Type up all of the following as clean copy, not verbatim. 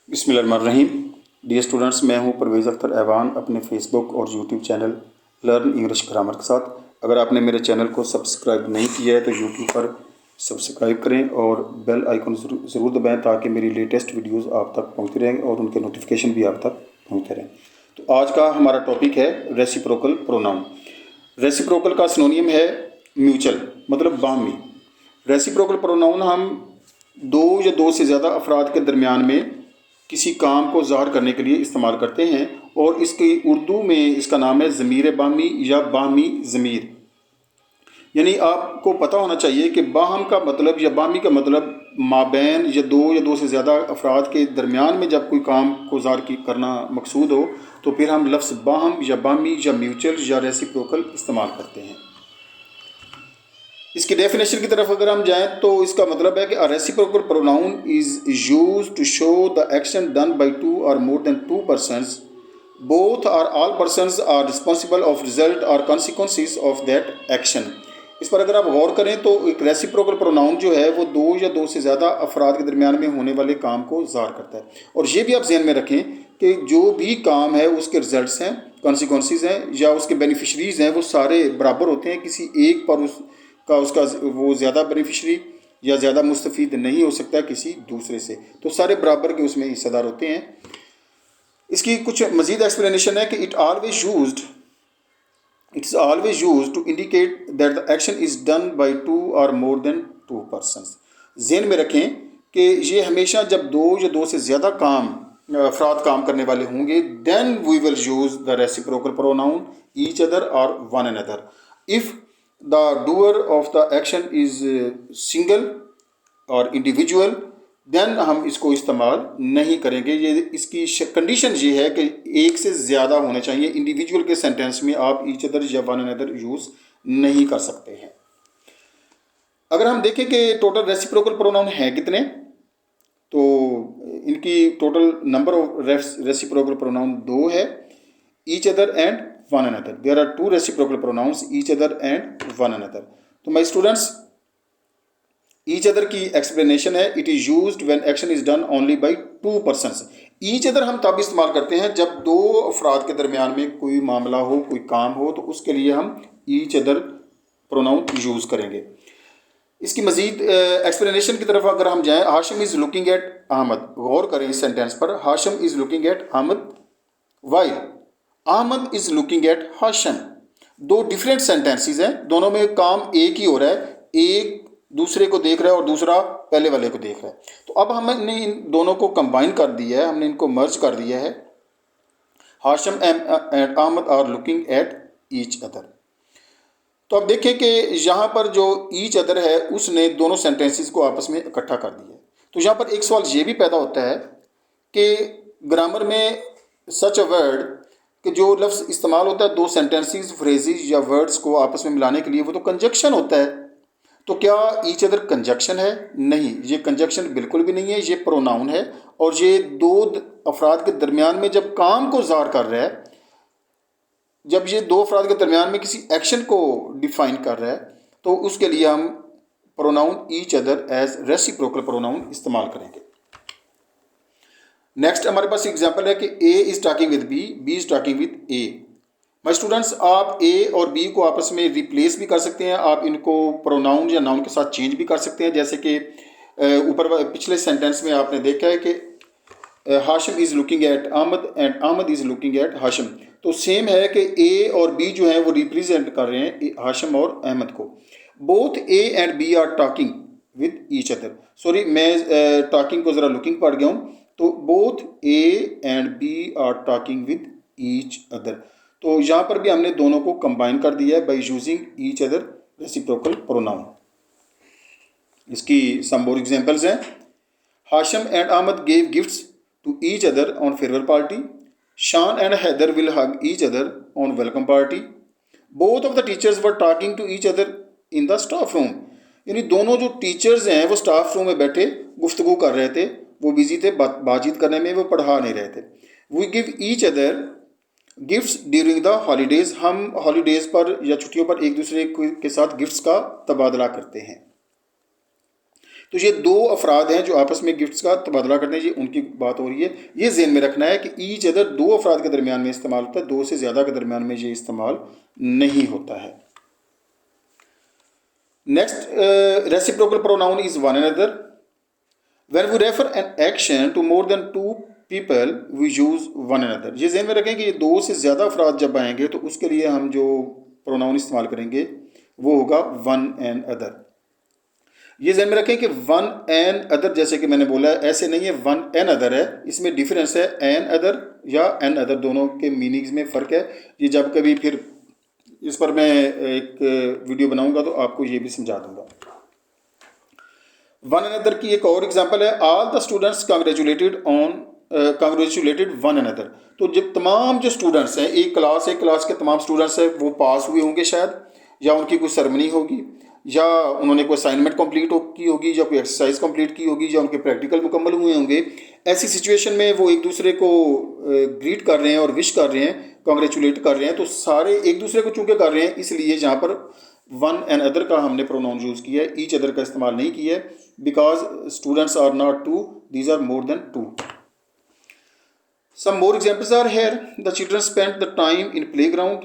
बिस्मिल्लाहिर्रहमानिर्रहीम। Dear students, मैं हूं परवेज़ अख्तर ऐवान अपने फेसबुक और YouTube channel learn English grammar के साथ। अगर आपने मेरे चैनल को सब्सक्राइब नहीं किया है तो यूट्यूब पर सब्सक्राइब करें और बेल आइकन ज़रूर दबाएं ताकि मेरी लेटेस्ट वीडियोस आप तक पहुंचती रहें और उनके नोटिफिकेशन भी आप तक पहुंचते रहें। तो आज का हमारा टॉपिक है रेसिप्रोकल प्रोनाउन। रेसिप्रोकल का सिनोनियम है म्यूचुअल, मतलब बाहमी। रेसिप्रोकल प्रोनाउन हम दो या दो से ज़्यादा अफराद के दरमियान में किसी काम को ज़ाहिर करने के लिए इस्तेमाल करते हैं और इसकी उर्दू में इसका नाम है ज़मीर बाहमी या बाहमी ज़मीर। यानी आपको पता होना चाहिए कि बाहम का मतलब या बाहमी का मतलब माबैन या दो से ज़्यादा अफराद के दरमियान में जब कोई काम को ज़ाहिर करना मकसूद हो तो फिर हम लफ्ज़ बाहम या बाहमी या म्यूचुअल या रेसिप्रोकल इस्तेमाल करते हैं। इसकी डेफिनेशन की तरफ अगर हम जाएं तो इसका मतलब है कि a reciprocal pronoun is used to show the action done by two और more than two persons, both और all persons are responsible of result और कॉन्सिक्वेंसेस ऑफ दैट एक्शन। इस पर अगर आप गौर करें तो एक रेसिप्रोकल प्रोनाउन जो है वो दो या दो से ज़्यादा अफराद के दरमियान में होने वाले काम को ज़ाहिर करता है। और ये भी आप ज़हन में रखें कि जो भी काम है उसके रिजल्ट्स हैं, कॉन्सिक्वेंसेस हैं या उसके बेनिफिशरीज़ हैं वो सारे बराबर होते हैं। किसी एक पर उसका वो ज़्यादा बेनिफिशरी या ज़्यादा मुस्तफ़ीद नहीं हो सकता किसी दूसरे से, तो सारे बराबर के उसमें हिस्सेदार होते हैं। इसकी कुछ मज़ीद एक्सप्लेनेशन है कि it's always use to indicate that the action is done by two और मोर देन टू पर्सनस। ज़हन में रखें कि ये हमेशा जब दो या दो से ज़्यादा अफराद काम करने वाले होंगे, then we will use the reciprocal pronoun each other और one another. If the doer of the action is single और इंडिविजुअल, देन हम इसको इस्तेमाल नहीं करेंगे। ये इसकी कंडीशन ये है कि एक से ज़्यादा होने चाहिए। इंडिविजुअल के सेंटेंस में आप ईच अदर या वन अनदर यूज़ नहीं कर सकते हैं। अगर हम देखें कि टोटल रेसिप्रोकल प्रोनाउन हैं कितने, तो इनकी total number of reciprocal pronoun दो है, each other and one another. There are two reciprocal pronouns, each other and one another. तो माय स्टूडेंट्स, ईच अदर की एक्सप्लेनेशन है it is used when action is done only by two persons. Each other हम तब इस्तेमाल करते हैं जब दो अफराद के दरमियान में कोई मामला हो, कोई काम हो, तो उसके लिए हम ईच अदर प्रोनाउन यूज़ करेंगे। इसकी मजीद एक्सप्लेनेशन की तरफ अगर हम जाएं, Hashim is looking at Ahmed. गौर करें इस सेंटेंस पर, Hashim is looking at Ahmed while Ahmed is looking at Hashim. दो डिफरेंट सेंटेंसेस हैं, दोनों में काम एक ही हो रहा है, एक दूसरे को देख रहा है और दूसरा पहले वाले को देख रहा है। तो अब हमने इन दोनों को कंबाइन कर दिया है, हमने इनको मर्ज कर दिया है। Hashim and Ahmad are looking at each other. तो अब देखें कि यहाँ पर जो ईच अदर है उसने दोनों सेंटेंसेस को आपस में इकट्ठा कर दिया है। तो यहाँ पर एक सवाल ये भी पैदा होता है कि ग्रामर में सच अ वर्ड कि जो लफ्ज़ इस्तेमाल होता है दो सेंटेंसेस, फ्रेजेस या वर्ड्स को आपस में मिलाने के लिए, वो तो कंजक्शन होता है। तो क्या ईच अदर कंजक्शन है? नहीं, ये कंजक्शन बिल्कुल भी नहीं है, ये प्रोनाउन है। और ये दो अफराद के दरमियान में जब काम को ज़ाहिर कर रहा है, जब ये दो अफराद के दरमियान में किसी एक्शन को डिफाइन कर रहा है, तो उसके लिए हम pronoun each other as reciprocal pronoun इस्तेमाल करेंगे। नेक्स्ट हमारे पास एग्जांपल है कि A is talking with B, B is talking with A. My students, आप ए और बी को आपस में रिप्लेस भी कर सकते हैं, आप इनको प्रोनाउन या नाउन के साथ चेंज भी कर सकते हैं। जैसे कि ऊपर पिछले सेंटेंस में आपने देखा है कि Hashim is looking at Ahmad and Ahmad is looking at Hashim. तो सेम है कि ए और बी जो है वो रिप्रेजेंट कर रहे हैं हाशिम और अहमद को। Both A and B are talking with each other. Sorry, मैं टॉकिंग को ज़रा लुकिंग पढ़ गया हूँ। तो both A and B are talking with each other. तो यहाँ पर भी हमने दोनों को कंबाइन कर दिया है by using each other reciprocal pronoun. इसकी सम मोर एग्जांपल्स हैं। Hashim and Ahmad gave gifts to each other on farewell party. Shan and Haider will hug each other on welcome party. Both of the teachers were talking to each other in the staff room. यानी दोनों जो teachers हैं वो staff room में बैठे गुफ्तगू कर रहे थे, वो बिजी थे बातचीत करने में, वो पढ़ा नहीं रहे थे। We give each other gifts during the holidays. हम हॉलीडेज़ पर या छुट्टियों पर एक दूसरे के साथ गिफ्ट्स का तबादला करते हैं। तो ये दो अफराद हैं जो आपस में गिफ्ट्स का तबादला करते हैं, ये उनकी बात हो रही है। ये ज़हन में रखना है कि ईच अदर दो अफराद के दरमियान में इस्तेमाल होता है, दो से ज़्यादा के दरमियान में ये इस्तेमाल नहीं होता है। Next, reciprocal pronoun is one another. When we refer an action to more than two people we use one another. ये ज़हन में रखें कि ये दो से ज़्यादा अफराद जब आएंगे तो उसके लिए हम जो प्रोनाउन इस्तेमाल करेंगे वो होगा वन एंड अदर। ये ध्यान में रखें कि वन एन अदर जैसे कि मैंने बोला है, ऐसे नहीं है वन एन अदर है, इसमें डिफरेंस है। एन अदर या एन अदर दोनों के मीनिंग्स में फ़र्क है। ये जब कभी फिर इस पर मैं एक वीडियो बनाऊंगा तो आपको ये भी समझा दूंगा। वन एन अदर की एक और एग्जांपल है, all the students congratulated one another. तो जब तमाम जो स्टूडेंट्स हैं, एक क्लास के तमाम स्टूडेंट्स हैं वो पास हुए होंगे शायद, या उनकी कोई सेरेमनी होगी, या उन्होंने कोई असाइनमेंट कंप्लीट की होगी, या कोई एक्सरसाइज कंप्लीट की होगी, या उनके प्रैक्टिकल मुकम्मल हुए होंगे। ऐसी सिचुएशन में वो एक दूसरे को ग्रीट कर रहे हैं और विश कर रहे हैं, कांग्रेचुलेट कर रहे हैं, तो सारे एक दूसरे को चूँकि कर रहे हैं, इसलिए जहाँ पर वन एंड अदर का हमने प्रोनाउन यूज़ किया है, ईच अदर का इस्तेमाल नहीं किया है, because students are not two, these are more than two. Some more examples are here. The children spent the time in playground,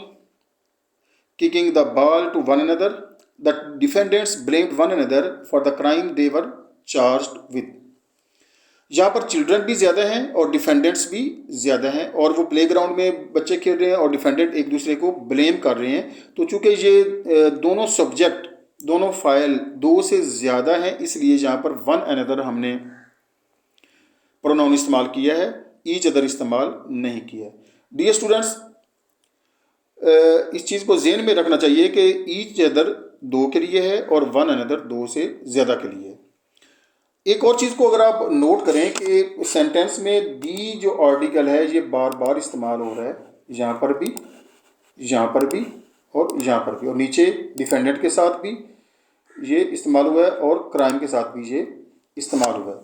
kicking the ball to one another. The defendants blamed one another for the crime they were charged with. यहाँ पर children भी ज़्यादा हैं और defendants भी ज़्यादा हैं, और वो प्लेग्राउंड में बच्चे खेल रहे हैं और डिफेंडेंट एक दूसरे को ब्लेम कर रहे हैं। तो चूँकि ये दोनों सब्जेक्ट, दोनों फाइल दो से ज़्यादा हैं, इसलिए यहाँ पर वन अनदर हमने प्रोनाउन इस्तेमाल किया है, ईच अदर इस्तेमाल नहीं किया है। डियर स्टूडेंट्स, इस चीज़ को ज़हन में रखना चाहिए कि ईच अदर दो के लिए है और वन अनदर दो से ज़्यादा के लिए है। एक और चीज़ को अगर आप नोट करें कि सेंटेंस में दी जो आर्टिकल है ये बार बार इस्तेमाल हो रहा है, यहाँ पर भी, यहाँ पर भी और यहाँ पर भी, और नीचे डिफेंडेंट के साथ भी ये इस्तेमाल हुआ है और क्राइम के साथ भी ये इस्तेमाल हुआ है।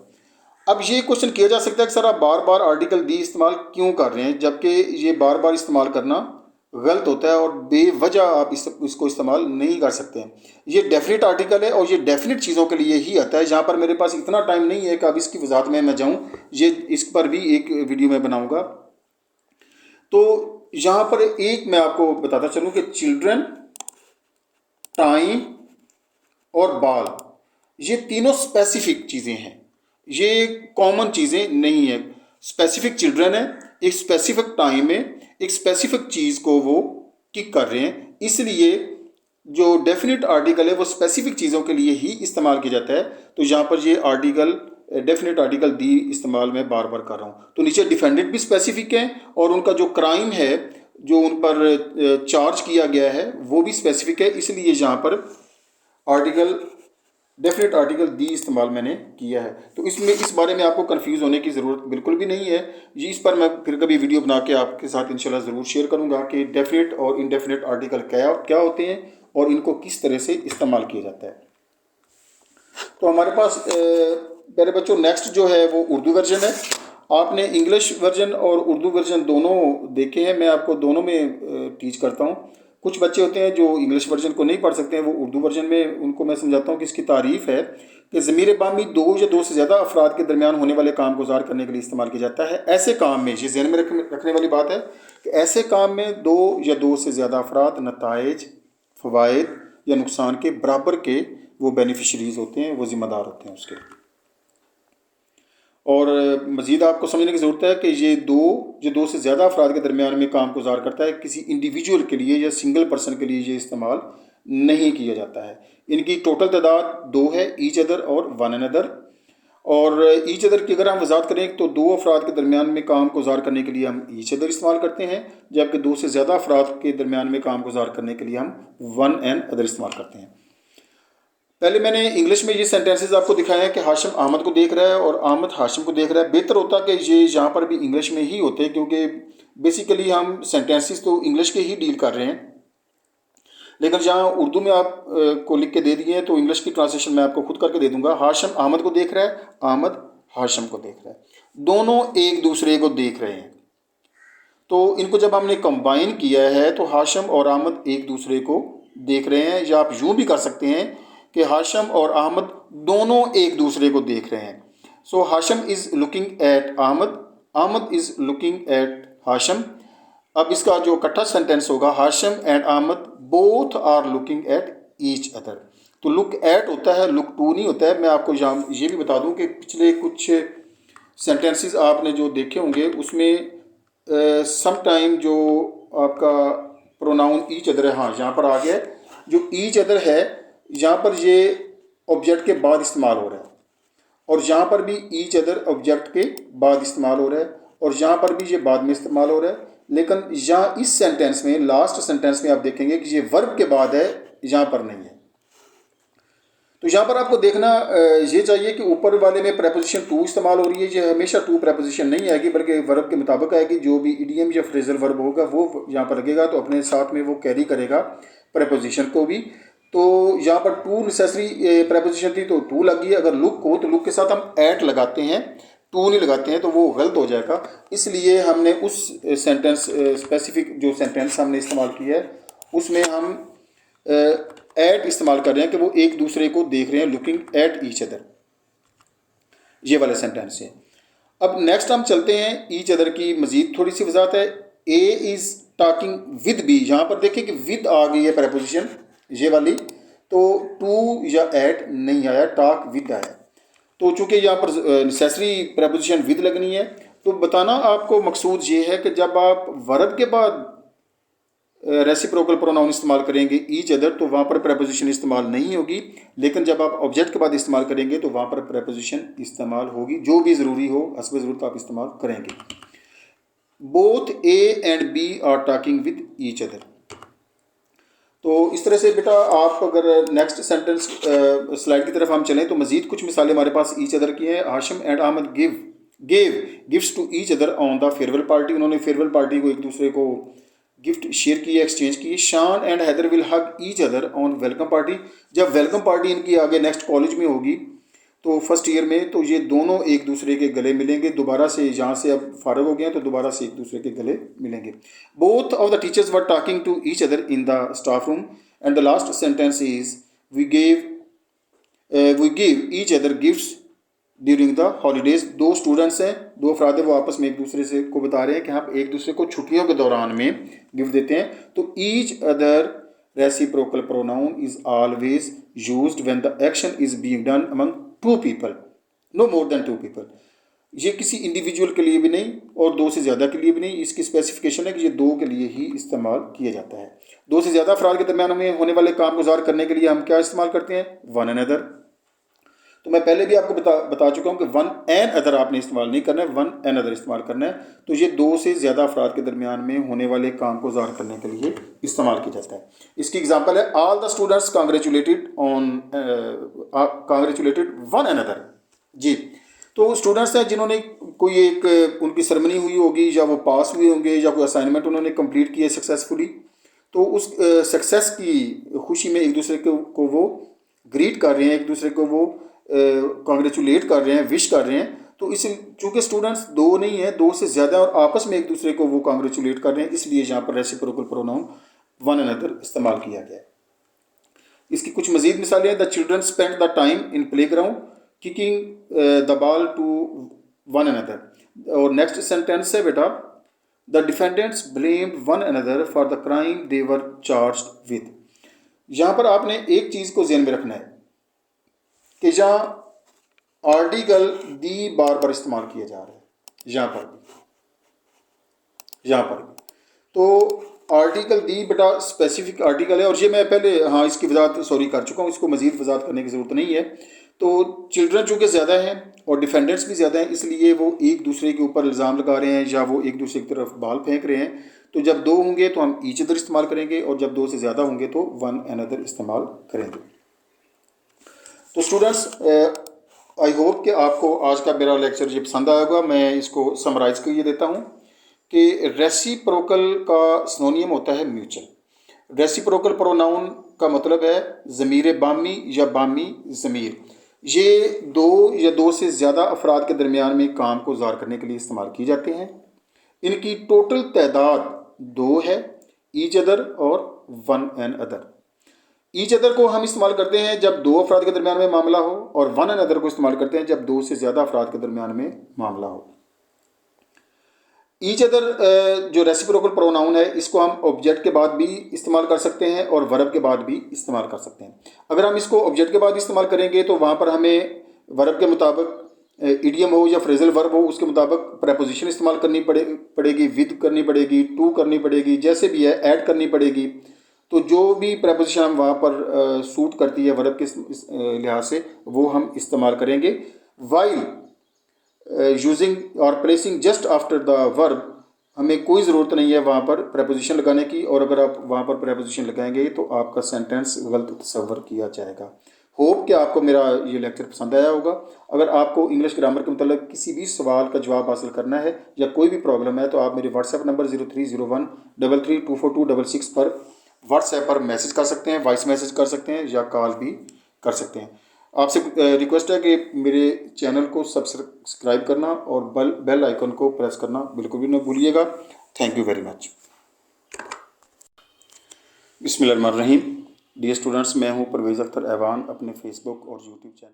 अब ये क्वेश्चन किया जा सकता है कि सर आप बार बार आर्टिकल दी इस्तेमाल क्यों कर रहे हैं, जबकि ये बार बार इस्तेमाल करना गलत होता है और बेवजह आप इसको इस्तेमाल नहीं कर सकते हैं। ये डेफिनेट आर्टिकल है और ये डेफिनेट चीज़ों के लिए ही आता है। जहाँ पर मेरे पास इतना टाइम नहीं है कि अब इसकी वजाहत में मैं जाऊँ, ये इस पर भी एक वीडियो में बनाऊँगा। तो यहाँ पर एक मैं आपको बताता चलूँ कि चिल्ड्रन, टाइम और बॉल, ये तीनों स्पेसिफिक चीज़ें हैं, ये कॉमन चीज़ें नहीं है। स्पेसिफिक चिल्ड्रन है, एक स्पेसिफिक टाइम है, एक स्पेसिफिक चीज़ को वो किक कर रहे हैं, इसलिए जो डेफिनेट आर्टिकल है वो स्पेसिफिक चीज़ों के लिए ही इस्तेमाल किया जाता है। तो यहाँ पर ये आर्टिकल, डेफिनेट आर्टिकल दी इस्तेमाल मैं बार बार कर रहा हूँ। तो नीचे डिफेंडेंट भी स्पेसिफिक है और उनका जो क्राइम है जो उन पर चार्ज किया गया है वो भी स्पेसिफिक है, इसलिए यहाँ पर आर्टिकल, डेफिनेट आर्टिकल दी इस्तेमाल मैंने किया है। तो इसमें इस बारे में आपको कंफ्यूज होने की ज़रूरत बिल्कुल भी नहीं है। ये इस पर मैं फिर कभी वीडियो बना के आपके साथ इंशाल्लाह ज़रूर शेयर करूंगा कि डेफिनेट और इनडेफिनेट आर्टिकल क्या होते हैं और इनको किस तरह से इस्तेमाल किया जाता है। तो हमारे पास प्यारे बच्चों नेक्स्ट जो है वो उर्दू वर्जन है। आपने इंग्लिश वर्जन और उर्दू वर्जन दोनों देखे हैं, मैं आपको दोनों में टीच करता हूँ। कुछ बच्चे होते हैं जो इंग्लिश वर्जन को नहीं पढ़ सकते हैं, वो उर्दू वर्जन में उनको मैं समझाता हूँ कि इसकी तारीफ़ है कि ज़मीर बामी दो या दो से ज़्यादा अफराद के दरमियान होने वाले काम को ज़ाहिर करने के लिए इस्तेमाल किया जाता है। ऐसे काम में, ये ज़हन में रखने वाली बात है कि ऐसे काम में दो या दो से ज़्यादा अफराद नताइज, फ़वाइद या नुकसान के बराबर के वो बेनिफिशरीज़ होते हैं, वो ज़िम्मेदार होते हैं उसके। और मज़ीद आपको समझने की ज़रूरत है कि ये दो से ज़्यादा अफराद के दरमियान में काम को ज़ाहिर करता है, किसी इंडिविजुअल के लिए या सिंगल पर्सन के लिए ये इस्तेमाल नहीं किया जाता है। इनकी टोटल तादाद दो है, ईच अदर और वन अनदर। और ईच अदर की अगर हम वजाहत करें तो दो अफराद के दरमियान में काम को ज़ाहिर करने के लिए हम ईच अदर इस्तेमाल करते हैं, जबकि दो से ज़्यादा अफराद के दरमियान में काम को ज़ाहिर करने के लिए हम वन एंड अदर इस्तेमाल करते हैं। पहले मैंने इंग्लिश में ये सेंटेंसेस आपको दिखाए हैं कि हाशिम अहमद को देख रहा है और अहमद हाशिम को देख रहा है। बेहतर होता कि ये यहाँ पर भी इंग्लिश में ही होते, क्योंकि बेसिकली हम सेंटेंसेस तो इंग्लिश के ही डील कर रहे हैं, लेकिन जहाँ उर्दू में आप को लिख के दे दिए हैं तो इंग्लिश की ट्रांसलेशन मैं आपको खुद करके दे दूंगा। हाशिम अहमद को देख रहा है, अहमद हाशिम को देख रहा है, दोनों एक दूसरे को देख रहे हैं। तो इनको जब हमने कंबाइन किया है तो हाशिम और अहमद एक दूसरे को देख रहे हैं, या आप यूँ भी कर सकते हैं कि हाशिम और अहमद दोनों एक दूसरे को देख रहे हैं। So Hashim is looking at Ahmed, Ahmed is looking at Hashim. अब इसका जो इकट्ठा सेंटेंस होगा, Hashim and Ahmed both are looking at each other. तो लुक एट होता है, लुक टू नहीं होता है। मैं आपको यहाँ ये भी बता दूँ कि पिछले कुछ सेंटेंसेस आपने जो देखे होंगे उसमें सम टाइम जो आपका प्रोनाउन ईच अदर है, हाँ यहाँ पर आ गया है। जो ईच अदर है यहाँ पर ये ऑब्जेक्ट के बाद इस्तेमाल हो रहा है, और यहाँ पर भी ईच अदर ऑब्जेक्ट के बाद इस्तेमाल हो रहा है, और यहाँ पर भी ये बाद में इस्तेमाल हो रहा है। लेकिन यहाँ इस सेंटेंस में, लास्ट सेंटेंस में आप देखेंगे कि ये वर्ब के बाद है, यहाँ पर नहीं है। तो यहाँ पर आपको देखना ये चाहिए कि ऊपर वाले में प्रेपोजिशन टू इस्तेमाल हो रही है। ये हमेशा टू प्रेपोजिशन नहीं आएगी, बल्कि वर्ब के मुताबिक आएगी। जो भी इडियम या फ्रेजल वर्ब होगा वो यहाँ पर लगेगा, तो अपने साथ में वो कैरी करेगा प्रेपोजिशन को भी। तो यहाँ पर टू नेसेसरी प्रेपोजिशन थी तो टू लगी। अगर लुक हो तो लुक के साथ हम एट लगाते हैं, टू नहीं लगाते हैं, तो वो गलत हो जाएगा। इसलिए हमने उस सेंटेंस स्पेसिफिक जो सेंटेंस हमने इस्तेमाल किया है उसमें हम एट इस्तेमाल कर रहे हैं कि वो एक दूसरे को देख रहे हैं, लुकिंग एट ईच अदर, ये वाले सेंटेंस है। अब नेक्स्ट हम चलते हैं ईच अदर की मजीद थोड़ी सी वजाहत है। A is talking with B, यहाँ पर देखिए कि विद आ गई है प्रेपोजिशन ये वाली, तो टू या एट नहीं आया, टॉक विद आया। तो चूँकि यहाँ पर नेसेसरी प्रेपोजिशन विद लगनी है, तो बताना आपको मकसूद ये है कि जब आप वर्ब के बाद रेसिप्रोकल प्रोनाउन इस्तेमाल करेंगे ईच अदर, तो वहाँ पर प्रेपोजिशन इस्तेमाल नहीं होगी। लेकिन जब आप ऑब्जेक्ट के बाद इस्तेमाल करेंगे तो वहाँ पर प्रेपोजिशन इस्तेमाल होगी। जो भी ज़रूरी हो, हस्ब ज़रूरत आप इस्तेमाल करेंगे। Both A and B are talking with each other. तो इस तरह से बेटा आप अगर नेक्स्ट सेंटेंस स्लाइड की तरफ हम चलें तो मज़ीद कुछ मिसालें हमारे पास ईच अदर की हैं। Hashim and Ahmad gave gifts to each other on the farewell party, उन्होंने फेयरवेल पार्टी को एक दूसरे को गिफ्ट शेयर किए, एक्सचेंज किए। Shan and Haider will hug each other on welcome party, जब वेलकम पार्टी इनकी आगे नेक्स्ट कॉलेज में होगी तो फर्स्ट ईयर में, तो ये दोनों एक दूसरे के गले मिलेंगे। दोबारा से यहाँ से अब फारग हो गए हैं तो दोबारा से एक दूसरे के गले मिलेंगे। Both of the teachers were talking to each other in the staff room and the last sentence is we give each other gifts during the holidays. दो स्टूडेंट्स हैं, दो अफराद हैं, वो आपस में एक दूसरे से को बता रहे हैं कि हम एक दूसरे को छुट्टियों के दौरान में गिफ्ट देते हैं। तो each other reciprocal pronoun is always used when the action is being done among two people, no more than two people. ये किसी इंडिविजुअल के लिए भी नहीं और दो से ज़्यादा के लिए भी नहीं। इसकी स्पेसिफिकेशन है कि ये दो के लिए ही इस्तेमाल किया जाता है। दो से ज़्यादा अफराद के दरमियान में होने वाले काम गुजार करने के लिए हम क्या इस्तेमाल करते हैं? One another. तो मैं पहले भी आपको बता चुका हूँ कि वन एन अदर आपने इस्तेमाल नहीं करना है, वन एन अदर इस्तेमाल करना है। तो ये दो से ज़्यादा अफराद के दरमियान में होने वाले काम को ज़ाहिर करने के लिए इस्तेमाल किया जाता है। इसकी एग्जांपल है all the students congratulated one another. जी, तो स्टूडेंट्स हैं जिन्होंने कोई एक उनकी सेरेमनी हुई होगी या वो पास हुए होंगे या कोई असाइनमेंट उन्होंने कंप्लीट किया सक्सेसफुली, तो उस सक्सेस की खुशी में एक दूसरे को वो ग्रीट कर रहे हैं, एक दूसरे को वो कॉन्ग्रेचुलेट कर रहे हैं, विश कर रहे हैं। तो इस चूँकि स्टूडेंट्स दो नहीं है, दो से ज़्यादा और आपस में एक दूसरे को वो कॉन्ग्रेचुलेट कर रहे हैं, इसलिए यहाँ पर रेसिप्रोकल प्रोनाउन वन अनदर इस्तेमाल किया गया है। इसकी कुछ मजीद मिसालें हैं। The children spend the time in play ground kicking the ball to one another. और नेक्स्ट सेंटेंस है बेटा the defendants blamed one another for the crime they were charged with. यहाँ पर आपने एक चीज़ को ज़हन में रखना है कि जहाँ आर्टिकल दी बार बार इस्तेमाल किया जा रहा है, यहाँ पर तो आर्टिकल दी बेटा स्पेसिफिक आर्टिकल है। और ये मैं पहले इसकी वजाहत कर चुका हूँ, इसको मज़ीद वजाहत करने की ज़रूरत नहीं है। तो चिल्ड्रन चूँकि ज़्यादा हैं और डिफेंडेंट्स भी ज़्यादा हैं, इसलिए वो एक दूसरे के ऊपर इल्ज़ाम लगा रहे हैं या वो एक दूसरे की तरफ बाल फेंक रहे हैं। तो जब दो होंगे तो हम ईच अदर इस्तेमाल करेंगे, और जब दो से ज़्यादा होंगे तो वन अनदर इस्तेमाल करेंगे। तो स्टूडेंट्स, आई होप कि आपको आज का मेरा लेक्चर ये पसंद आया होगा। मैं इसको समराइज़ करके देता हूँ कि रेसिप्रोकल का सिनोनियम होता है म्यूचुअल। रेसिप्रोकल प्रोनाउन का मतलब है ज़मीर बामी या बामी ज़मीर। ये दो या दो से ज़्यादा अफराद के दरमियान में काम को ज़ाहिर करने के लिए इस्तेमाल किए जाते हैं। इनकी टोटल तादाद दो है, ईच अदर और one another. Each other को हम इस्तेमाल करते हैं जब दो अफराद के दरमियान में मामला हो, और वन एंड अदर को इस्तेमाल करते हैं जब दो से ज़्यादा अफराद के दरमियान में मामला हो। ईच अदर जो रेसिप्रोकल प्रोनाउन है, इसको हम ऑब्जेक्ट के बाद भी इस्तेमाल कर सकते हैं और वर्ब के बाद भी इस्तेमाल कर सकते हैं। अगर हम इसको ऑब्जेक्ट के बाद इस्तेमाल करेंगे तो वहाँ पर हमें वर्ब के मुताबिक इडियम हो या फ्रेजल वर्ब हो, उसके मुताबिक प्रेपोजिशन इस्तेमाल करनी पड़ेगी, विद करनी पड़ेगी, टू करनी पड़ेगी, जैसे भी है ऐड करनी पड़ेगी। तो जो भी प्रेपोजिशन हम वहाँ पर सूट करती है वर्ब के लिहाज से, वो हम इस्तेमाल करेंगे। वाइल यूजिंग और placing just after the verb, हमें कोई ज़रूरत नहीं है वहाँ पर प्रेपोजिशन लगाने की, और अगर आप वहाँ पर प्रेपोजिशन लगाएंगे तो आपका सेंटेंस गलत तस्वर किया जाएगा। होप कि आपको मेरा ये लेक्चर पसंद आया होगा। अगर आपको इंग्लिश ग्रामर के मतलब किसी भी सवाल का जवाब हासिल करना है या कोई भी प्रॉब्लम है तो आप मेरे व्हाट्सएप नंबर 0301332426 पर व्हाट्सएप पर मैसेज कर सकते हैं, वॉइस मैसेज कर सकते हैं या कॉल भी कर सकते हैं। आपसे रिक्वेस्ट है कि मेरे चैनल को सब्सक्राइब करना और बेल आइकन को प्रेस करना बिल्कुल भी न भूलिएगा। Thank you very much. बिस्मिल्लाहिर्रहमानिर्रहीम। डियर स्टूडेंट्स, मैं हूं परवेज़ अख्तर ऐवान, अपने फेसबुक और यूट्यूब चैनल